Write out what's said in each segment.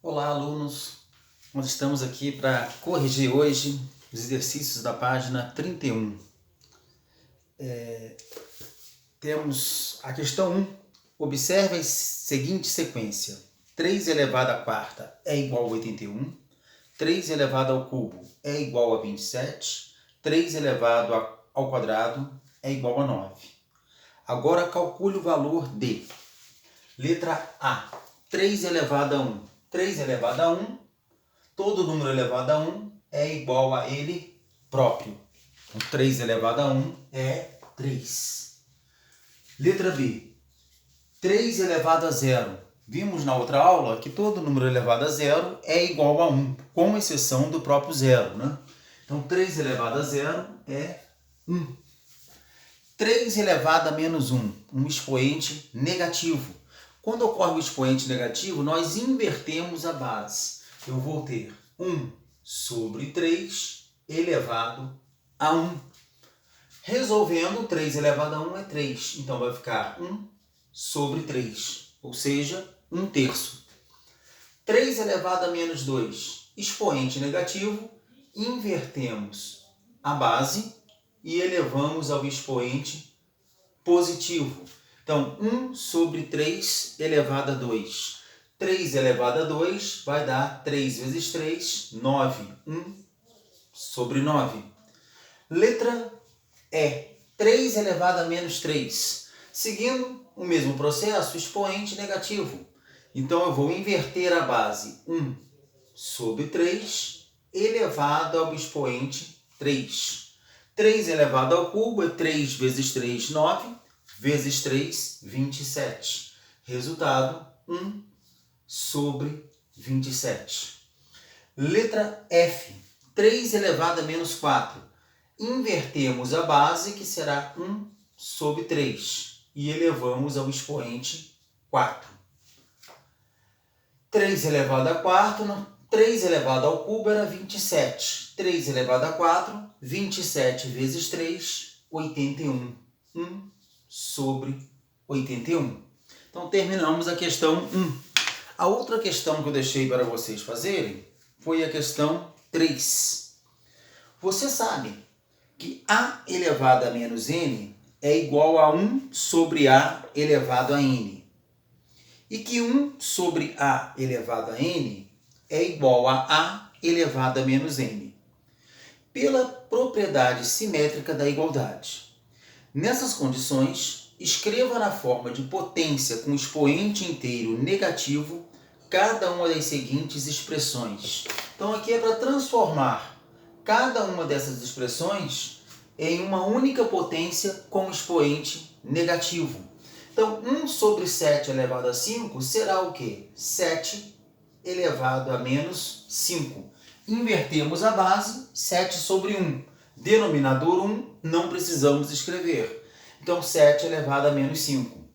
Olá, alunos! Nós estamos aqui para corrigir hoje os exercícios da página 31. Temos a questão 1. Observe a seguinte sequência. 3 elevado à quarta é igual a 81. 3 elevado ao cubo é igual a 27. 3 elevado ao quadrado é igual a 9. Agora calcule o valor de letra A. 3 elevado a 1. 3 elevado a 1, todo número elevado a 1 é igual a ele próprio. Então, 3 elevado a 1 é 3. Letra B. 3 elevado a 0. Vimos na outra aula que todo número elevado a 0 é igual a 1, com exceção do próprio 0, né? Então, 3 elevado a 0 é 1. 3 elevado a menos 1, um expoente negativo. Quando ocorre o expoente negativo, nós invertemos a base. Eu vou ter 1 sobre 3 elevado a 1. Resolvendo, 3 elevado a 1 é 3. Então, vai ficar 1 sobre 3, ou seja, 1/3. 3 elevado a menos 2, expoente negativo, invertemos a base e elevamos ao expoente positivo. Então, 1 sobre 3 elevado a 2. 3 elevado a 2 vai dar 3 vezes 3, 9. 1 sobre 9. Letra E. 3 elevado a menos 3. Seguindo o mesmo processo, expoente negativo. Então, eu vou inverter a base. 1 sobre 3 elevado ao expoente 3. 3 elevado ao cubo é 3 vezes 3, 9. Vezes 3, 27. Resultado, 1 sobre 27. Letra F. 3 elevado a menos 4. Invertemos a base, que será 1 sobre 3. E elevamos ao expoente 4. 3 elevado a 4, 3 elevado ao cubo era 27. 3 elevado a 4, 27 vezes 3, 81. 1 sobre 81. Então, terminamos a questão 1. A outra questão que eu deixei para vocês fazerem foi a questão 3. Você sabe que A elevado a menos N é igual a 1 sobre A elevado a N. E que 1 sobre A elevado a N é igual a A elevado a menos N. Pela propriedade simétrica da igualdade. Nessas condições, escreva na forma de potência com expoente inteiro negativo cada uma das seguintes expressões. Então, aqui é para transformar cada uma dessas expressões em uma única potência com expoente negativo. Então, 1 sobre 7 elevado a 5 será o quê? 7 elevado a menos 5. Invertemos a base, 7 sobre 1. Denominador 1, não precisamos escrever. Então, 7 elevado a menos 5.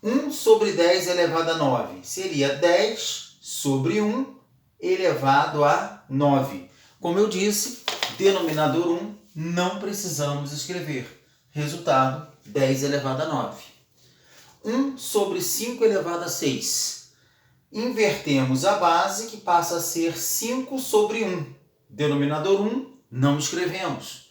1 sobre 10 elevado a 9. Seria 10 sobre 1 elevado a 9. Como eu disse, denominador 1, não precisamos escrever. Resultado, 10 elevado a 9. 1 sobre 5 elevado a 6. Invertemos a base, que passa a ser 5 sobre 1. Denominador 1, não escrevemos.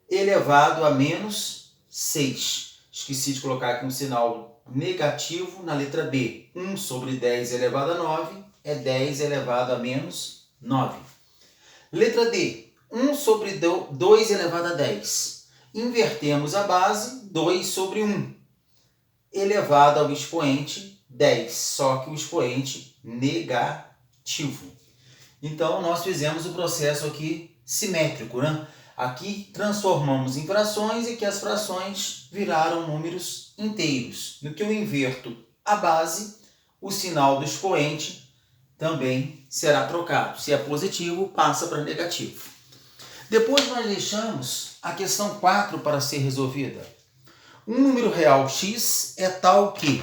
Elevado a menos 6. Esqueci de colocar aqui um sinal negativo na letra B. 1 sobre 10 elevado a 9 é 10 elevado a menos 9. Letra D. 1 sobre 2 elevado a 10. Invertemos a base, 2 sobre 1. Elevado ao expoente 10, só que o expoente negativo. Então, nós fizemos o processo aqui simétrico, né? Aqui transformamos em frações e que as frações viraram números inteiros. No que eu inverto a base, o sinal do expoente também será trocado. Se é positivo, passa para negativo. Depois nós deixamos a questão 4 para ser resolvida. Um número real x é tal que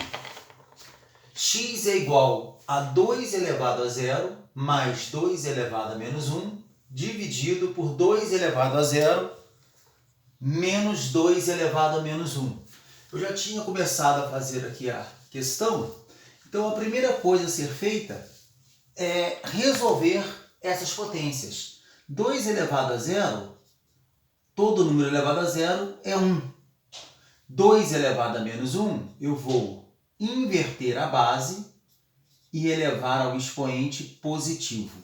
x é igual a 2 elevado a 0 mais 2 elevado a menos 1 dividido por 2 elevado a 0 menos 2 elevado a menos 1. Eu já tinha começado a fazer aqui a questão, então a primeira coisa a ser feita resolver essas potências. 2 elevado a zero, todo número elevado a zero é 1. 2 elevado a menos 1, eu vou inverter a base e elevar ao expoente positivo.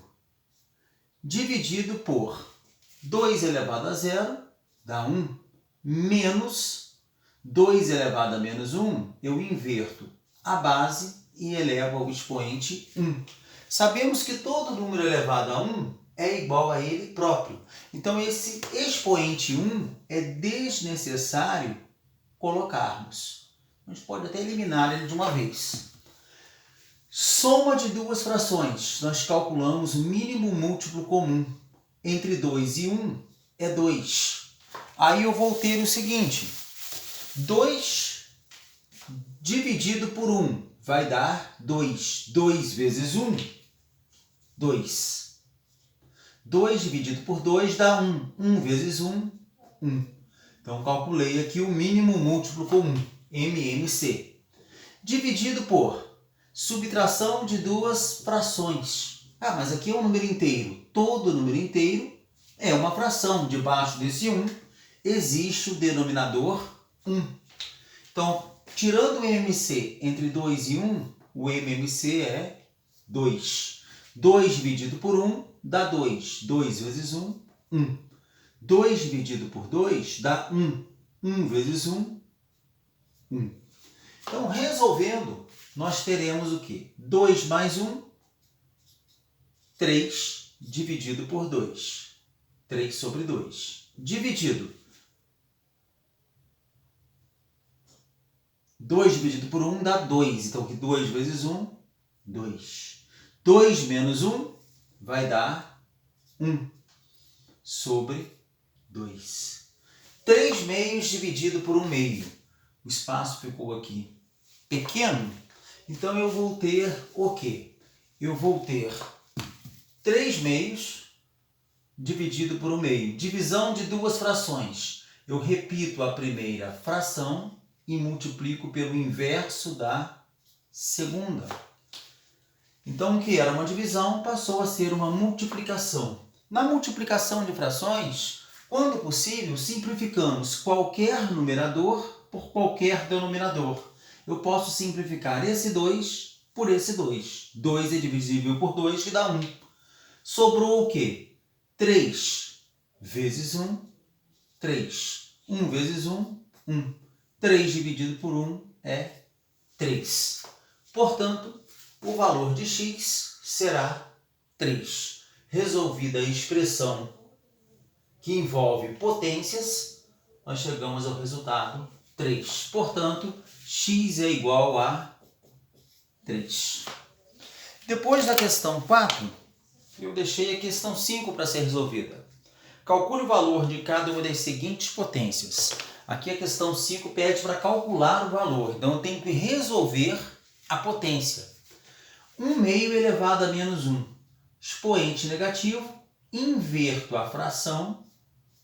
Dividido por 2 elevado a zero, dá 1, menos 2 elevado a menos 1, eu inverto a base e elevo ao expoente 1. Sabemos que todo número elevado a 1 é igual a ele próprio. Então, esse expoente 1 é desnecessário colocarmos. A gente pode até eliminar ele de uma vez. Soma de duas frações. Nós calculamos o mínimo múltiplo comum. Entre 2 e 1 é 2. Aí eu vou ter o seguinte. 2 dividido por 1 vai dar 2. 2 vezes 1, 2. 2 dividido por 2 dá 1. 1 vezes 1, 1. Então, calculei aqui o mínimo múltiplo comum, MMC. Dividido por subtração de duas frações. Mas aqui é um número inteiro. Todo número inteiro é uma fração. Debaixo desse 1 existe o denominador 1. Então, tirando o MMC entre 2 e 1, o MMC é 2. 2 dividido por 1 dá 2. 2 vezes 1, 1. 2 dividido por 2 dá 1. 1 vezes 1, 1. Então, resolvendo, nós teremos o quê? 2 mais 1, 3 dividido por 2. 3 sobre 2. Dividido. 2 dividido por 1 dá 2. Então, aqui 2 vezes 1, 2. 2 menos 1 vai dar 1 sobre 2. 3 meios dividido por 1 meio. O espaço ficou aqui pequeno. Então, eu vou ter o quê? Eu vou ter 3 meios dividido por 1 meio. Divisão de duas frações. Eu repito a primeira fração e multiplico pelo inverso da segunda. Então, o que era uma divisão passou a ser uma multiplicação. Na multiplicação de frações, quando possível, simplificamos qualquer numerador por qualquer denominador. Eu posso simplificar esse 2 por esse 2. 2 é divisível por 2, que dá 1. Sobrou o quê? 3 vezes 1, 3. 1 vezes 1, 1. 3 dividido por 1 é 3. Portanto, o valor de x será 3. Resolvida a expressão que envolve potências, nós chegamos ao resultado 3. Portanto, x é igual a 3. Depois da questão 4, eu deixei a questão 5 para ser resolvida. Calcule o valor de cada uma das seguintes potências. Aqui a questão 5 pede para calcular o valor. Então, eu tenho que resolver a potência. 1 meio elevado a menos 1. Expoente negativo, inverto a fração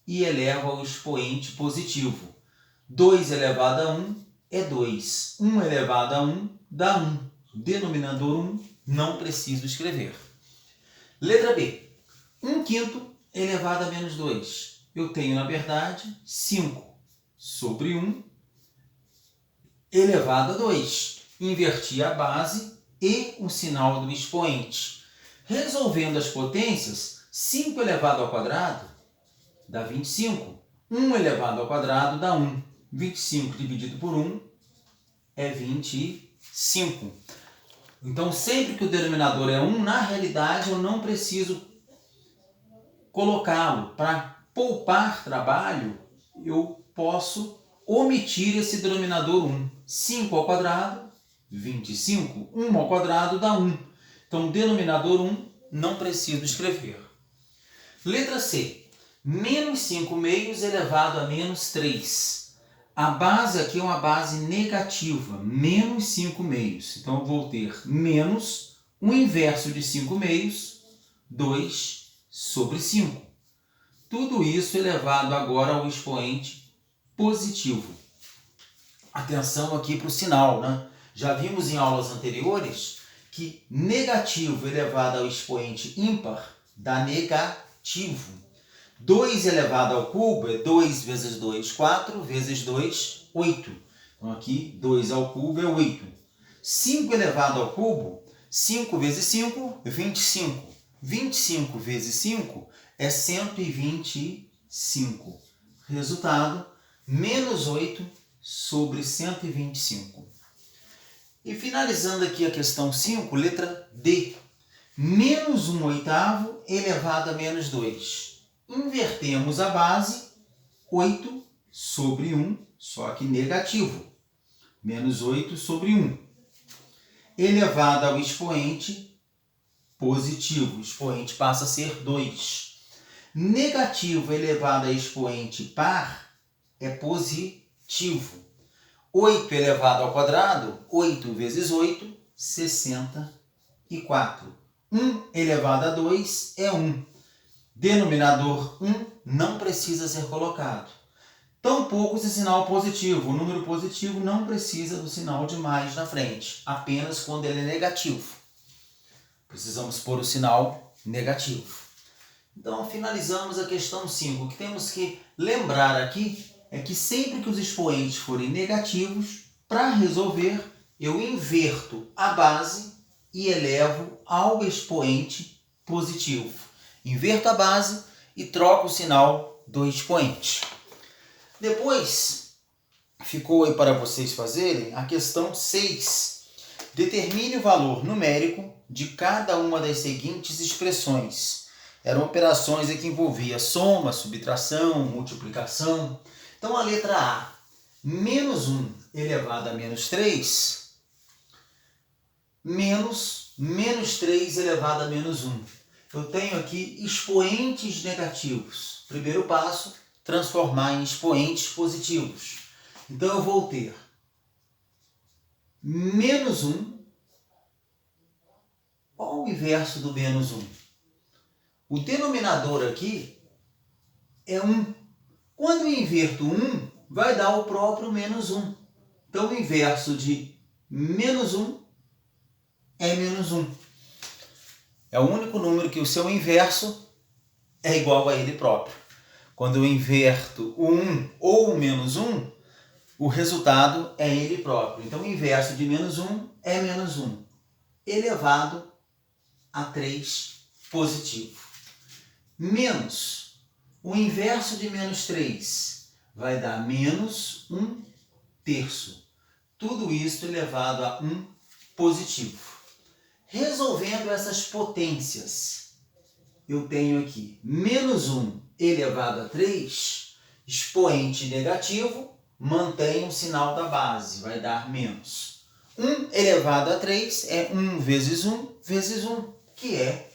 e elevo ao expoente positivo. 2 elevado a 1 é 2. 1 elevado a 1 dá 1. Denominador 1, não preciso escrever. Letra B. 1/5 elevado a menos 2. Eu tenho, na verdade, 5 sobre 1 elevado a 2. Inverti a base e o sinal do expoente. Resolvendo as potências, 5 elevado ao quadrado dá 25. 1 elevado ao quadrado dá 1. 25 dividido por 1 é 25. Então, sempre que o denominador é 1, na realidade eu não preciso colocá-lo. Para poupar trabalho, eu posso omitir esse denominador 1. 5 ao quadrado, 25. 1 ao quadrado dá 1. Então, denominador 1, não preciso escrever. Letra C. Menos 5 meios elevado a menos 3. A base aqui é uma base negativa, menos 5 meios. Então, eu vou ter menos o inverso de 5 meios, 2 sobre 5. Tudo isso elevado agora ao expoente positivo. Atenção aqui para o sinal, né? Já vimos em aulas anteriores que negativo elevado ao expoente ímpar dá negativo. 2 elevado ao cubo é 2 vezes 2, 4, vezes 2, 8. Então aqui 2 ao cubo é 8. 5 elevado ao cubo, 5 vezes 5, 25. 25 vezes 5 é 125. Resultado, menos 8 sobre 125. E finalizando aqui a questão 5, letra D. Menos 1 oitavo elevado a menos 2. Invertemos a base, 8 sobre 1, só que negativo. Menos 8 sobre 1. Elevado ao expoente positivo. O expoente passa a ser 2. Negativo elevado a expoente par é positivo. 8 elevado ao quadrado, 8 vezes 8, 64. 1 elevado a 2 é 1. Denominador 1 não precisa ser colocado. Tampouco esse sinal positivo. O número positivo não precisa do sinal de mais na frente, apenas quando ele é negativo. Precisamos pôr o sinal negativo. Então, finalizamos a questão 5. O que temos que lembrar aqui é que sempre que os expoentes forem negativos, para resolver, eu inverto a base e elevo ao expoente positivo. Inverto a base e troco o sinal do expoente. Depois, ficou aí para vocês fazerem a questão 6. Determine o valor numérico de cada uma das seguintes expressões. Eram operações que envolviam soma, subtração, multiplicação. Então, a letra A, menos 1 elevado a menos 3, menos 3 elevado a menos 1. Eu tenho aqui expoentes negativos. Primeiro passo, transformar em expoentes positivos. Então, eu vou ter menos 1. Qual o inverso do menos 1? O denominador aqui é 1. Quando eu inverto 1, vai dar o próprio menos 1. Então, o inverso de menos 1 é menos 1. É o único número que o seu inverso é igual a ele próprio. Quando eu inverto o 1 ou o menos 1, o resultado é ele próprio. Então, o inverso de menos 1 é menos 1, elevado a 3 positivo. Menos o inverso de menos 3 vai dar menos 1 terço. Tudo isso elevado a 1 positivo. Resolvendo essas potências, eu tenho aqui menos 1 elevado a 3, expoente negativo, mantém o sinal da base, vai dar menos. 1 elevado a 3 é 1 vezes 1 vezes 1, que é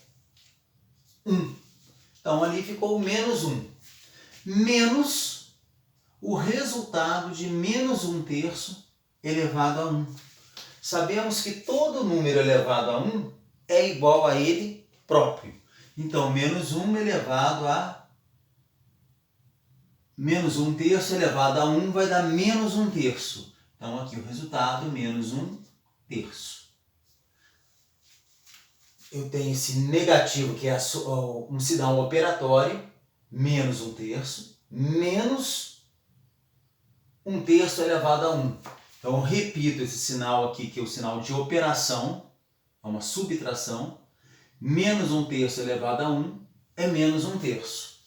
1. Então, ali ficou menos 1. Menos o resultado de menos 1 terço elevado a 1. Sabemos que todo número elevado a 1 é igual a ele próprio. Então, menos 1 elevado a menos 1 terço elevado a 1 vai dar menos 1 terço. Então, aqui o resultado, menos 1 terço. Eu tenho esse negativo, que é um sinal operatório, menos 1 terço, menos 1 terço elevado a 1. Então, eu repito esse sinal aqui, que é o sinal de operação, é uma subtração. Menos 1 terço elevado a 1 é menos 1 terço.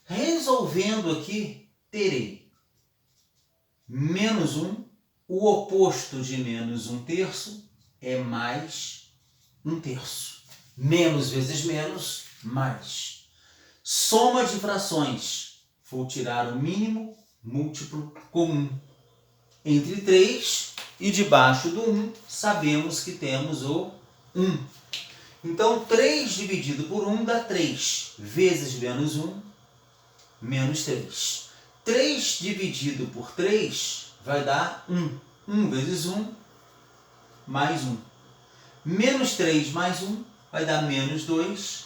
Resolvendo aqui, terei menos 1, o oposto de menos 1 terço é mais 1 terço. Menos vezes menos, mais. Soma de frações. Vou tirar o mínimo múltiplo comum. Entre 3 e debaixo do 1, sabemos que temos o 1. Então, 3 dividido por 1 dá 3. Vezes menos 1, menos 3. 3 dividido por 3 vai dar 1. 1 vezes 1, mais 1. Menos 3 mais 1 vai dar menos 2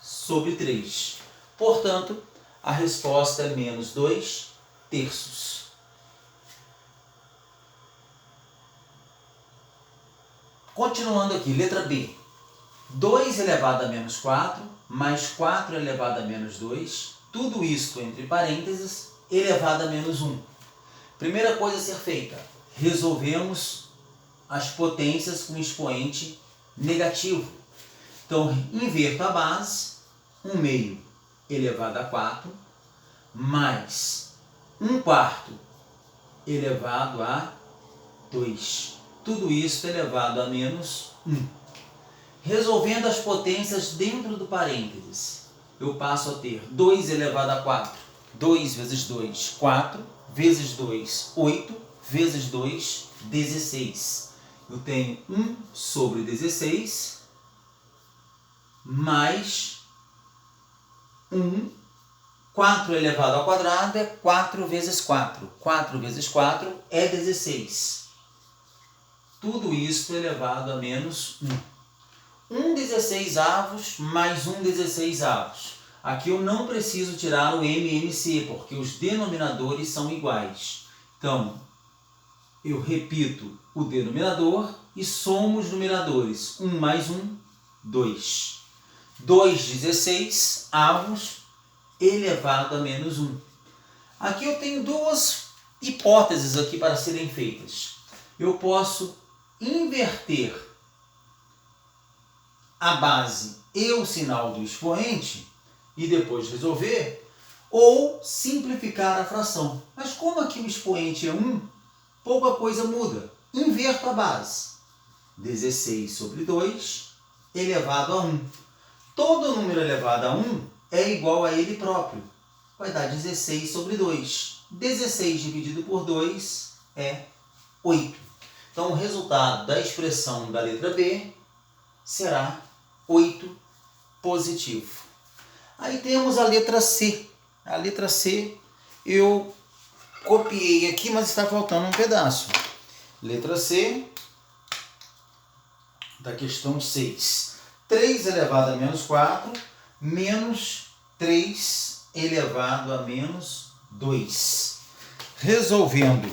sobre 3. Portanto, a resposta é menos 2 terços. Continuando aqui, letra B. 2 elevado a menos 4, mais 4 elevado a menos 2, tudo isto entre parênteses, elevado a menos 1. Primeira coisa a ser feita, resolvemos as potências com expoente negativo. Então, inverto a base, 1/2 elevado a 4, mais 1/4 elevado a 2. Tudo isso elevado a menos 1. Resolvendo as potências dentro do parênteses, eu passo a ter 2 elevado a 4. 2 vezes 2, 4. Vezes 2, 8. Vezes 2, 16. Eu tenho 1 sobre 16, mais 1. 4 elevado ao quadrado é 4 vezes 4. 4 vezes 4 é 16. Tudo isso elevado a menos 1. 1 16avos mais 1 16avos. Aqui eu não preciso tirar o MMC, porque os denominadores são iguais. Então, eu repito o denominador e somo os numeradores. 1 mais 1, 2. 2 16avos elevado a menos 1. Aqui eu tenho duas hipóteses aqui para serem feitas. Eu posso inverter a base e o sinal do expoente e depois resolver, ou simplificar a fração. Mas como aqui o expoente é 1, pouca coisa muda. Inverto a base. 16 sobre 2 elevado a 1. Todo número elevado a 1 é igual a ele próprio. Vai dar 16 sobre 2. 16 dividido por 2 é 8. Então, o resultado da expressão da letra B será 8 positivo. Aí temos a letra C. A letra C eu copiei aqui, mas está faltando um pedaço. Letra C da questão 6. 3 elevado a menos 4, menos 3 elevado a menos 2. Resolvendo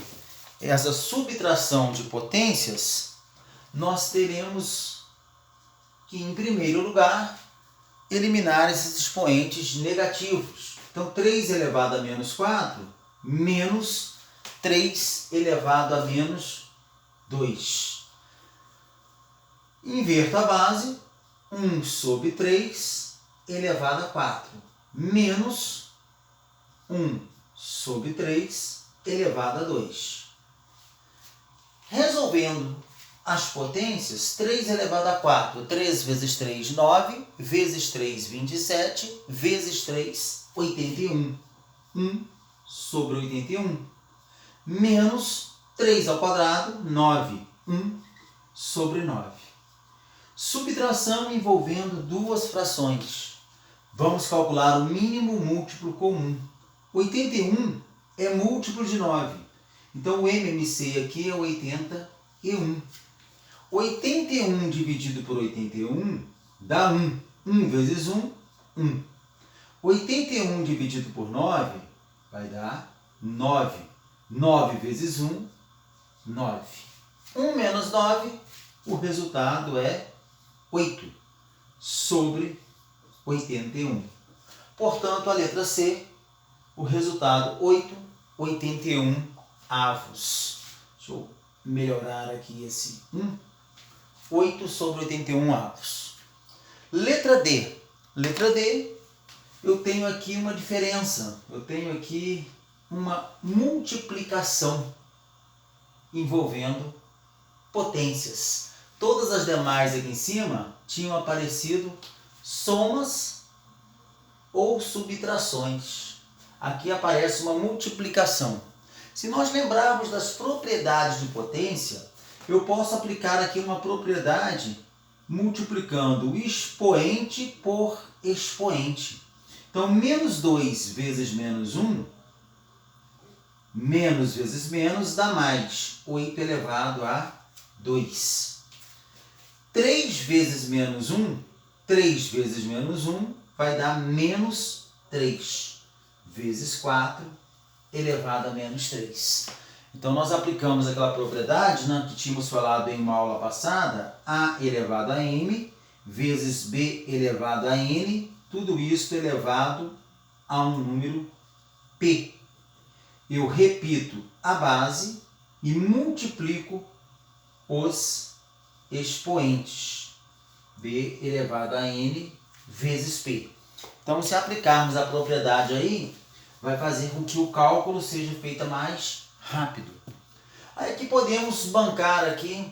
essa subtração de potências, nós teremos que, em primeiro lugar, eliminar esses expoentes negativos. Então, 3 elevado a menos 4, menos 3 elevado a menos 2. Inverto a base, 1 sobre 3 elevado a 4, menos 1 sobre 3 elevado a 2. Resolvendo as potências, 3 elevado a 4, 3 vezes 3, 9, vezes 3, 27, vezes 3, 81. 1 sobre 81. Menos 3 ao quadrado, 9. 1 sobre 9. Subtração envolvendo duas frações. Vamos calcular o mínimo múltiplo comum. 81 é múltiplo de 9. Então, o MMC aqui é 81. 81 dividido por 81 dá 1. 1 vezes 1, 1. 81 dividido por 9 vai dar 9. 9 vezes 1, 9. 1 menos 9, o resultado é 8 sobre 81. Portanto, a letra C, o resultado 8, 81 avos. Deixa eu melhorar aqui esse 1. 8 sobre 81 avos. Letra D. Letra D, eu tenho aqui uma diferença. Eu tenho aqui uma multiplicação envolvendo potências. Todas as demais aqui em cima tinham aparecido somas ou subtrações. Aqui aparece uma multiplicação. Se nós lembrarmos das propriedades de potência, eu posso aplicar aqui uma propriedade multiplicando o expoente por expoente. Então, menos 2 vezes menos 1, menos vezes menos dá mais, 8 elevado a 2. 3 vezes menos 1, 3 vezes menos 1 vai dar menos 3, vezes 4 elevado a menos 3. Então, nós aplicamos aquela propriedade, né, que tínhamos falado em uma aula passada, A elevado a M vezes B elevado a N, tudo isso elevado a um número P. Eu repito a base e multiplico os expoentes. B elevado a N vezes P. Então, se aplicarmos a propriedade aí, vai fazer com que o cálculo seja feito mais rápido. Aí aqui podemos bancar aqui,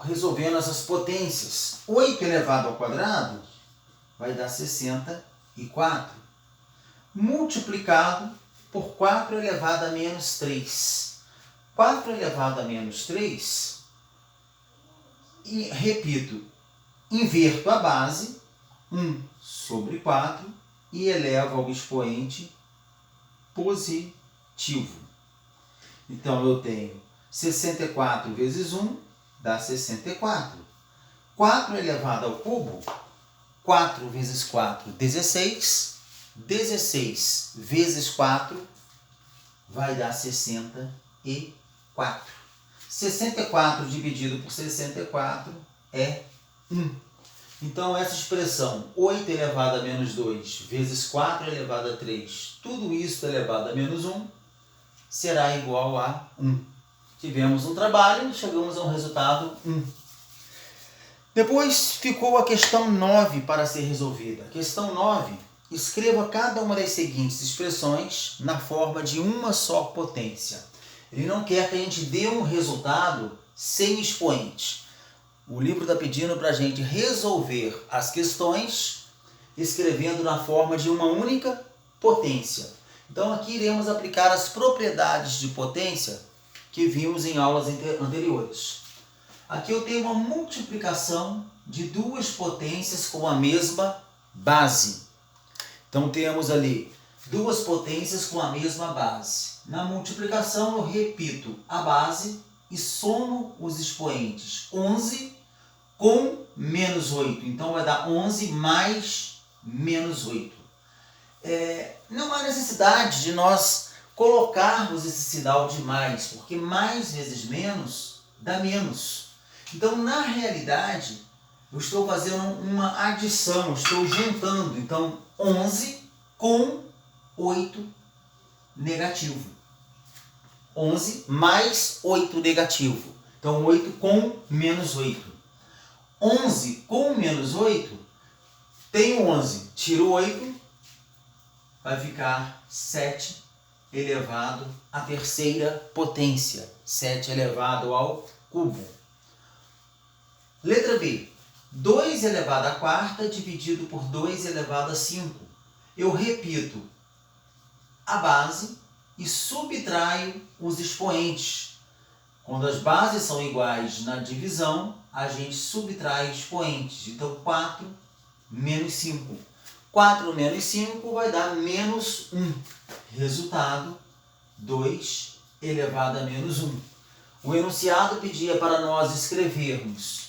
resolvendo essas potências. 8 elevado ao quadrado vai dar 64. Multiplicado por 4 elevado a menos 3. 4 elevado a menos 3, e repito, inverto a base, 1 sobre 4, e elevo ao expoente positivo. Então, eu tenho 64 vezes 1, dá 64. 4 elevado ao cubo, 4 vezes 4, 16. 16 vezes 4 vai dar 64. 64 dividido por 64 é 1. Então, essa expressão 8 elevado a menos 2 vezes 4 elevado a 3, tudo isso elevado a menos 1, será igual a 1. Tivemos um trabalho, chegamos a um resultado 1. Depois ficou a questão 9 para ser resolvida. Questão 9, escreva cada uma das seguintes expressões na forma de uma só potência. Ele não quer que a gente dê um resultado sem expoente. O livro está pedindo para a gente resolver as questões escrevendo na forma de uma única potência. Então, aqui iremos aplicar as propriedades de potência que vimos em aulas anteriores. Aqui eu tenho uma multiplicação de duas potências com a mesma base. Então, temos ali duas potências com a mesma base. Na multiplicação, eu repito a base e somo os expoentes. 11 com menos 8. Então, vai dar 11 mais menos 8. Não há necessidade de nós colocarmos esse sinal de mais, porque mais vezes menos dá menos. Então, na realidade, eu estou fazendo uma adição, estou juntando. Então, 11 com 8 negativo. 11 mais 8 negativo. Então, 8 com menos 8. 11 com menos 8, tem 11. Tiro 8, vai ficar 7 elevado à terceira potência. 7 elevado ao cubo. Letra B. 2 elevado à quarta dividido por 2 elevado a 5. Eu repito a base e subtraio os expoentes. Quando as bases são iguais na divisão, a gente subtrai expoentes. Então, 4 menos 5. 4 menos 5 vai dar menos 1. Resultado, 2 elevado a menos 1. O enunciado pedia para nós escrevermos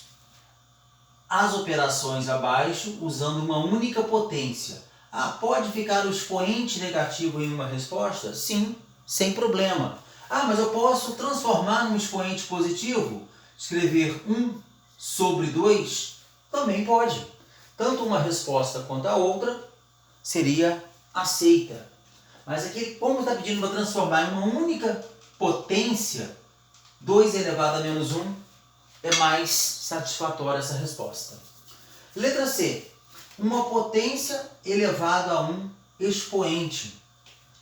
as operações abaixo usando uma única potência. Pode ficar o expoente negativo em uma resposta? Sim, sem problema. Mas eu posso transformar num expoente positivo? Escrever 1 sobre 2? Também pode. Tanto uma resposta quanto a outra seria aceita. Mas aqui, como está pedindo para transformar em uma única potência, 2 elevado a menos 1, é mais satisfatória essa resposta. Letra C. Uma potência elevada a um expoente.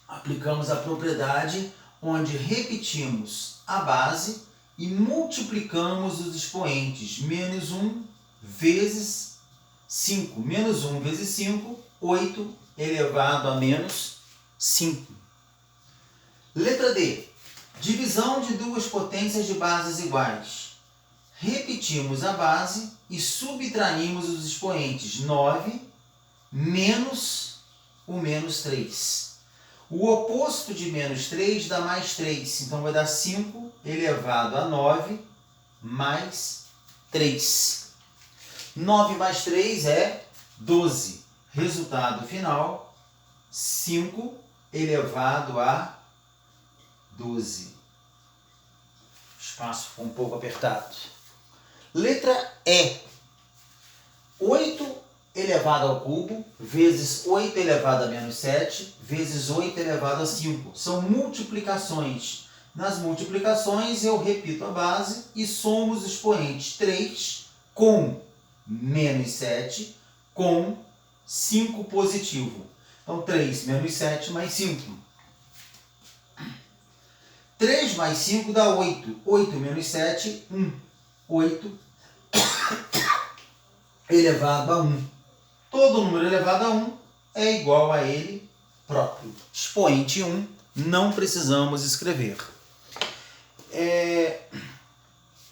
Aplicamos a propriedade onde repetimos a base e multiplicamos os expoentes. Menos 1 vezes 5. Menos 1 vezes 5, 8 elevado a menos 5. Letra D. Divisão de duas potências de bases iguais. Repetimos a base e subtraímos os expoentes. 9 menos o menos 3. O oposto de menos 3 dá mais 3. Então, vai dar 5 elevado a 9 mais 3. 9 mais 3 é 12. Resultado final, 5 elevado a 12. O espaço ficou um pouco apertado. Letra E. 8 elevado ao cubo vezes 8 elevado a menos 7 vezes 8 elevado a 5. São multiplicações. Nas multiplicações eu repito a base e somo os expoentes. 3 com menos 7 com 5 positivo. Então 3 menos 7 mais 5. 3 mais 5 dá 8. 8 menos 7, 1. 8 elevado a 1. Todo número elevado a 1 é igual a ele próprio. Expoente 1, não precisamos escrever.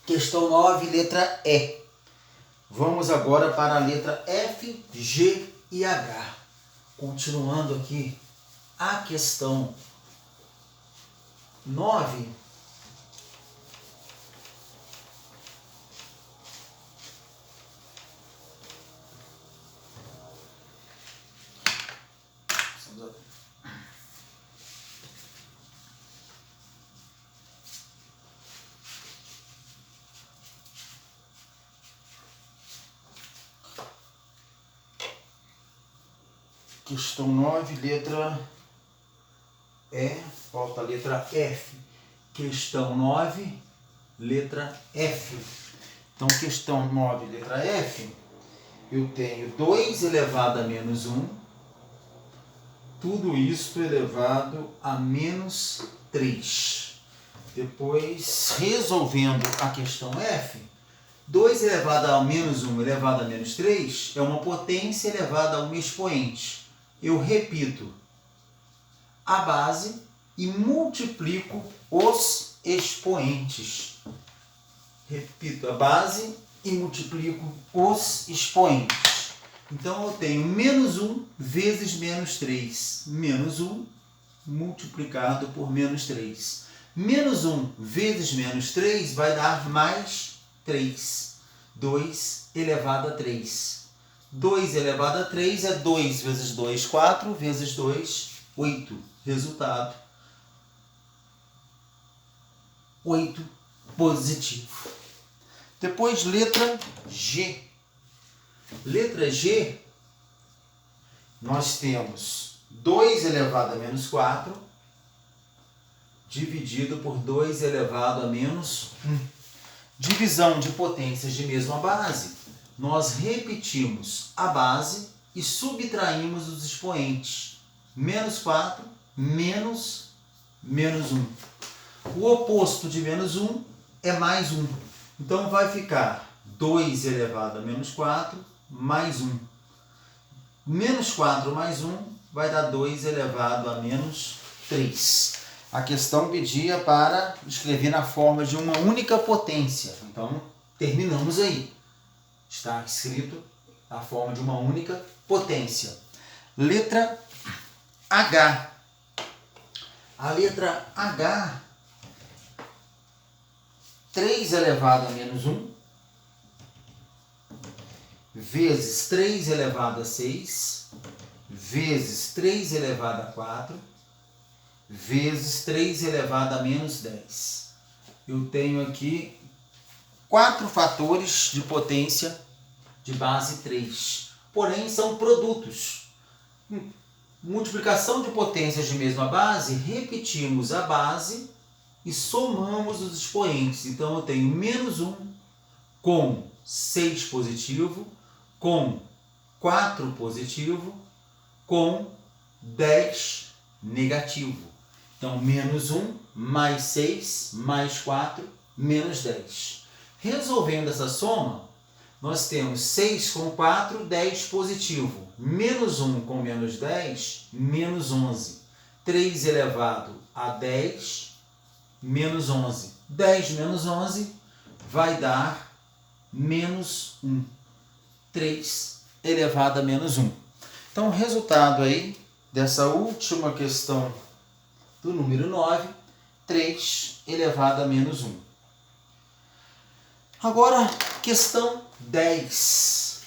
Questão 9, letra E. Vamos agora para a letra F, G e H. Continuando aqui a questão 9. Questão 9, letra E, falta a letra F. Questão 9, letra F. Então, questão 9, letra F, eu tenho 2 elevado a menos 1, tudo isso elevado a menos 3. Depois, resolvendo a questão F, 2 elevado a menos 1 elevado a menos 3 é uma potência elevada a um expoente. Eu repito a base e multiplico os expoentes. Repito a base e multiplico os expoentes. Então, eu tenho menos 1 vezes menos 3. Menos 1 multiplicado por menos 3. Menos 1 vezes menos 3 vai dar mais 3. 2 elevado a 3. 2 elevado a 3 é 2 vezes 2, 4, vezes 2, 8. Resultado, 8 positivo. Depois, letra G. Letra G, nós temos 2 elevado a menos 4 dividido por 2 elevado a menos 1. Divisão de potências de mesma base. Nós repetimos a base e subtraímos os expoentes. Menos 4, menos 1. O oposto de menos 1 é mais 1. Então, vai ficar 2 elevado a menos 4 mais 1. Menos 4 mais 1 vai dar 2 elevado a menos 3. A questão pedia para escrever na forma de uma única potência. Então, terminamos aí. Está escrito a forma de uma única potência. Letra H. A letra H, 3 elevado a menos 1 vezes 3 elevado a 6 vezes 3 elevado a 4 vezes 3 elevado a menos 10. Eu tenho aqui 4 fatores de potência de base 3. Porém, são produtos. Multiplicação de potências de mesma base, repetimos a base e somamos os expoentes. Então, eu tenho menos 1 com 6 positivo, com 4 positivo, com 10 negativo. Então, menos 1 mais 6 mais 4, menos 10. Resolvendo essa soma, nós temos 6 com 4, 10 positivo. Menos 1 com menos 10, menos 11. 3 elevado a 10, menos 11. 10 menos 11 vai dar menos 1. 3 elevado a menos 1. Então, o resultado aí dessa última questão do número 9, 3 elevado a menos 1. Agora, questão 10.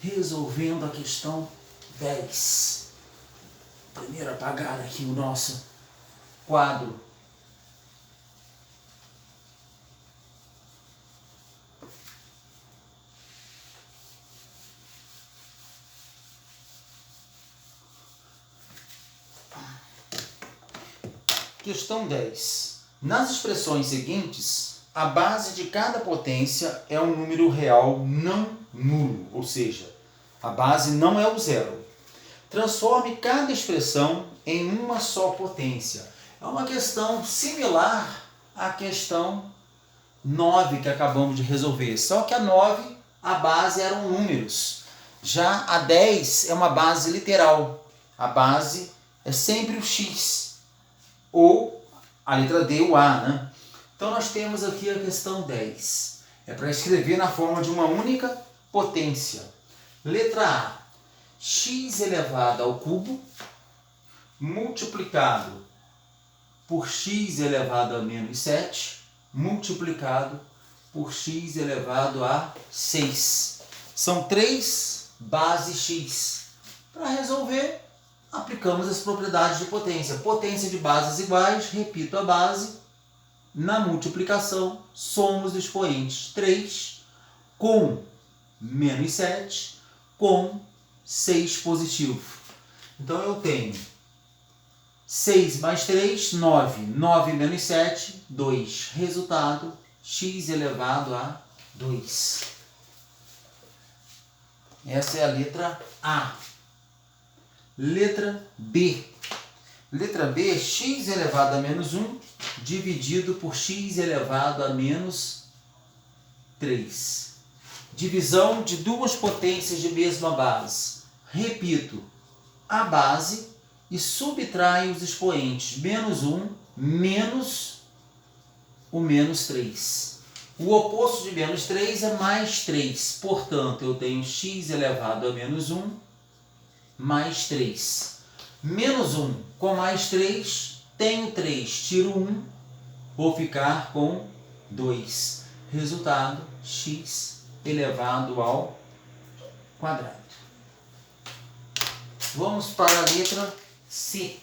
Resolvendo a questão 10. Primeiro apagar aqui o nosso quadro. Questão 10. Nas expressões seguintes, a base de cada potência é um número real não nulo, ou seja, a base não é o zero. Transforme cada expressão em uma só potência. É uma questão similar à questão 9 que acabamos de resolver, só que a 9, a base eram números. Já a 10 é uma base literal. A base é sempre o x. Ou a letra D, o A, né? Então nós temos aqui a questão 10. É para escrever na forma de uma única potência. Letra A. X elevado ao cubo multiplicado por x elevado a menos 7 multiplicado por x elevado a 6. São 3 bases x. Para resolver, aplicamos as propriedades de potência. Potência de bases iguais, repito a base. Na multiplicação, somos os expoentes. 3 com menos 7 com 6 positivo. Então eu tenho 6 mais 3, 9. 9 menos 7, 2. Resultado, x elevado a 2. Essa é a letra A. Letra B. Letra B, x elevado a menos 1 dividido por x elevado a menos 3. Divisão de duas potências de mesma base. Repito, a base e subtraio os expoentes. Menos 1 menos o menos 3. O oposto de menos 3 é mais 3. Portanto, eu tenho x elevado a menos 1 mais 3. Menos 1 com mais 3, tenho 3, tiro 1, vou ficar com 2. Resultado, x elevado ao quadrado. Vamos para a letra C.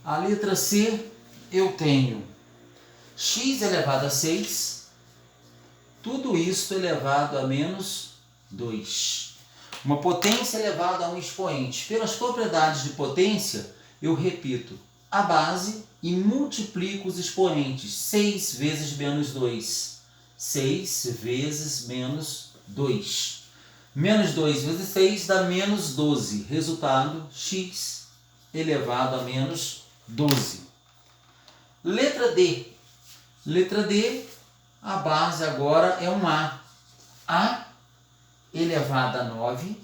A letra C, eu tenho x elevado a 6, tudo isso elevado a menos 2. Uma potência elevada a um expoente. Pelas propriedades de potência, eu repito a base e multiplico os expoentes. 6 vezes menos 2. 6 vezes menos 2. Menos 2 vezes 6 dá menos 12. Resultado, x elevado a menos 12. Letra D. Letra D, a base agora é um A. A elevado a 9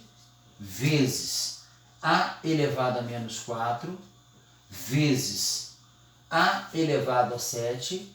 vezes A elevado a menos 4 vezes A elevado a 7